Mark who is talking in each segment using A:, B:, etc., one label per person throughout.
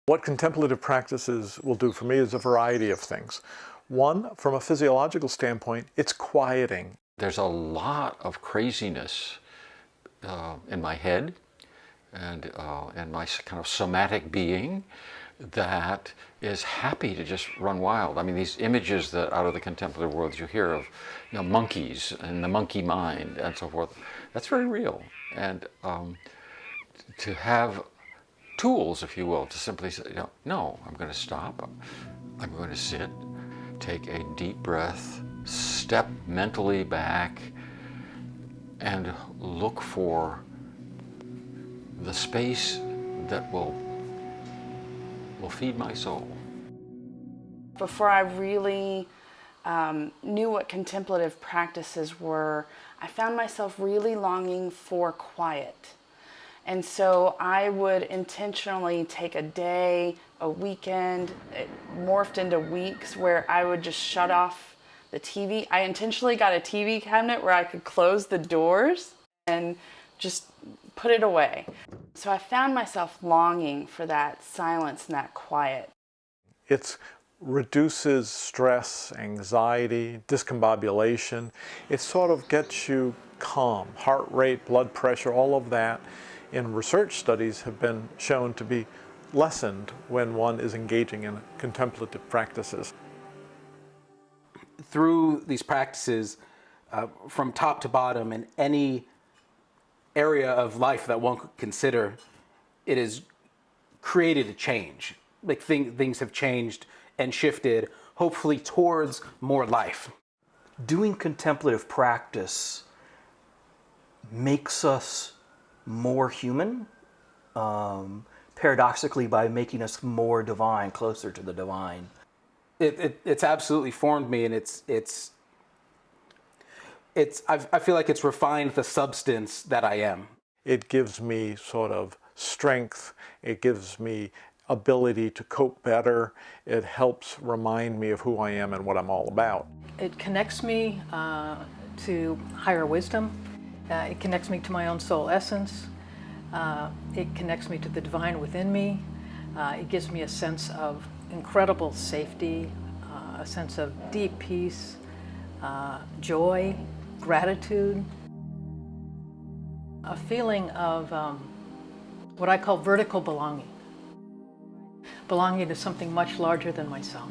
A: What contemplative practices will do for me is a variety of things. One, from a physiological standpoint, it's quieting.
B: There's a lot of craziness in my head and in my kind of somatic being that is happy to just run wild. I mean, these images that out of the contemplative world you hear of, monkeys and the monkey mind and so forth, that's very real. And to have tools, if you will, to simply say, no, I'm going to stop, I'm going to sit, take a deep breath, step mentally back, and look for the space that will feed my soul.
C: Before I really knew what contemplative practices were, I found myself really longing for quiet. And so I would intentionally take a day, a weekend, it morphed into weeks where I would just shut off the TV. I intentionally got a TV cabinet where I could close the doors and just put it away. So I found myself longing for that silence and that quiet.
A: It reduces stress, anxiety, discombobulation. It sort of gets you calm. Heart rate, blood pressure, all of that in research studies have been shown to be lessened when one is engaging in contemplative practices.
D: Through these practices, from top to bottom, in any area of life that one could consider, it has created a change. Like things have changed and shifted, hopefully towards more life.
E: Doing contemplative practice makes us more human, paradoxically by making us more divine, closer to the divine.
D: It's absolutely formed me, and I feel like it's refined the substance that I am.
A: It gives me sort of strength. It gives me ability to cope better. It helps remind me of who I am and what I'm all about.
F: It connects me to higher wisdom. It connects me to my own soul essence. It connects me to the divine within me. It gives me a sense of incredible safety, a sense of deep peace, joy, gratitude, a feeling of what I call vertical belonging, belonging to something much larger than myself,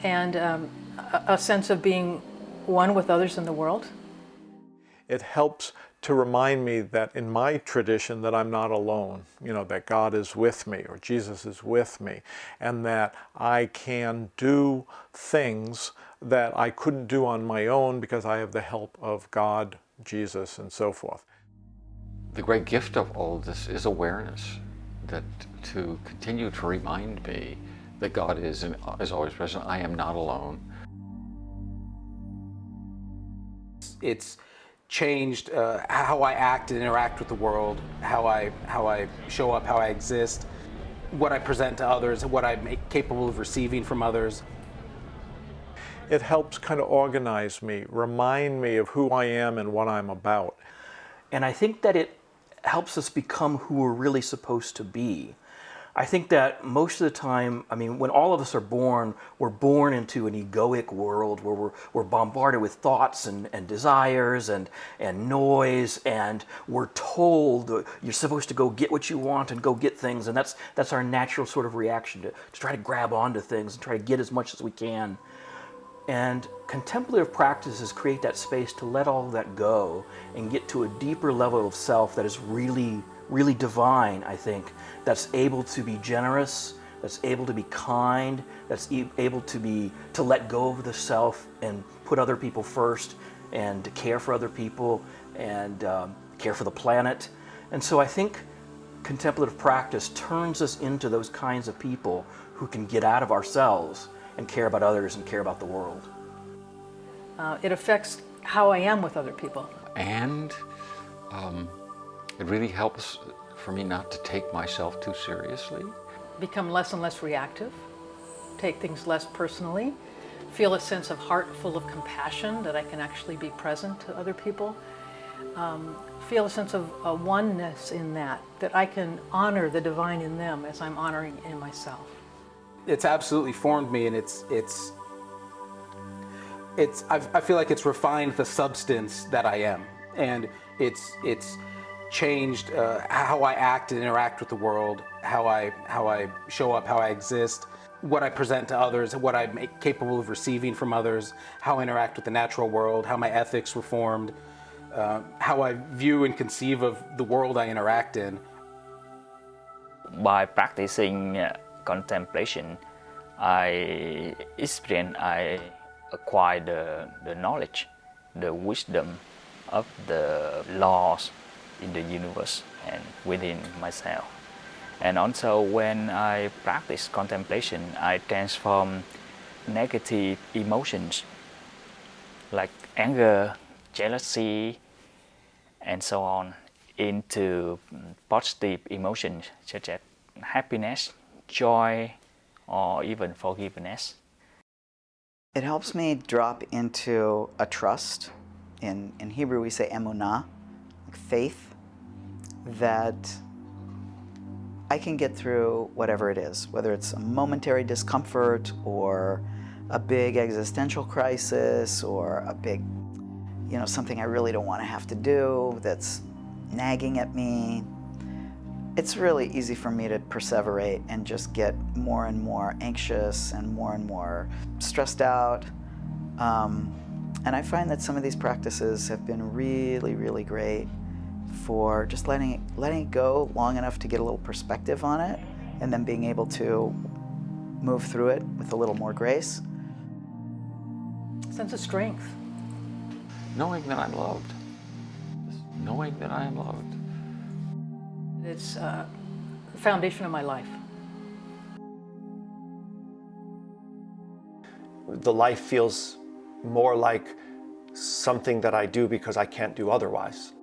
F: and a sense of being one with others in the world.
A: It helps to remind me that in my tradition that I'm not alone, that God is with me or Jesus is with me, and that I can do things that I couldn't do on my own because I have the help of God, Jesus, and so forth.
B: The great gift of all of this is awareness, that to continue to remind me that God is and is always present. I am not alone.
D: It's changed how I act and interact with the world, how I show up, how I exist, what I present to others, what I'm capable of receiving from others.
A: It helps kind of organize me, remind me of who I am and what I'm about.
E: And I think that it helps us become who we're really supposed to be. I think that most of the time, when all of us are born, we're born into an egoic world where we're bombarded with thoughts and desires and noise, and we're told you're supposed to go get what you want and go get things, and that's our natural sort of reaction to try to grab onto things and try to get as much as we can. And contemplative practices create that space to let all of that go and get to a deeper level of self that is really, really divine, I think, that's able to be generous, that's able to be kind, that's able to let go of the self and put other people first and to care for other people and care for the planet. And so I think contemplative practice turns us into those kinds of people who can get out of ourselves and care about others and care about the world.
F: It affects how I am with other people.
B: And it really helps for me not to take myself too seriously.
F: Become less and less reactive, take things less personally, feel a sense of heart full of compassion that I can actually be present to other people. feel a sense of a oneness in that I can honor the divine in them as I'm honoring in myself.
D: It's absolutely formed me, and I feel like it's refined the substance that I am, and it's changed how I act and interact with the world, how I show up, how I exist, what I present to others, what I'm capable of receiving from others, how I interact with the natural world, how my ethics were formed, how I view and conceive of the world I interact in.
G: By practicing contemplation, I acquire the knowledge, the wisdom of the laws in the universe and within myself. And also when I practice contemplation, I transform negative emotions like anger, jealousy, and so on into positive emotions such as happiness, joy, or even forgiveness.
H: It helps me drop into a trust. In Hebrew we say emunah, like faith, that I can get through whatever it is, whether it's a momentary discomfort or a big existential crisis or a big, something I really don't want to have to do that's nagging at me. It's really easy for me to perseverate and just get more and more anxious and more stressed out. And I find that some of these practices have been really, really great for just letting it go long enough to get a little perspective on it, and then being able to move through it with a little more grace.
F: Sense of strength.
B: Knowing that I'm loved. Knowing that I am loved.
F: It's the foundation of my life.
I: The life feels more like something that I do because I can't do otherwise.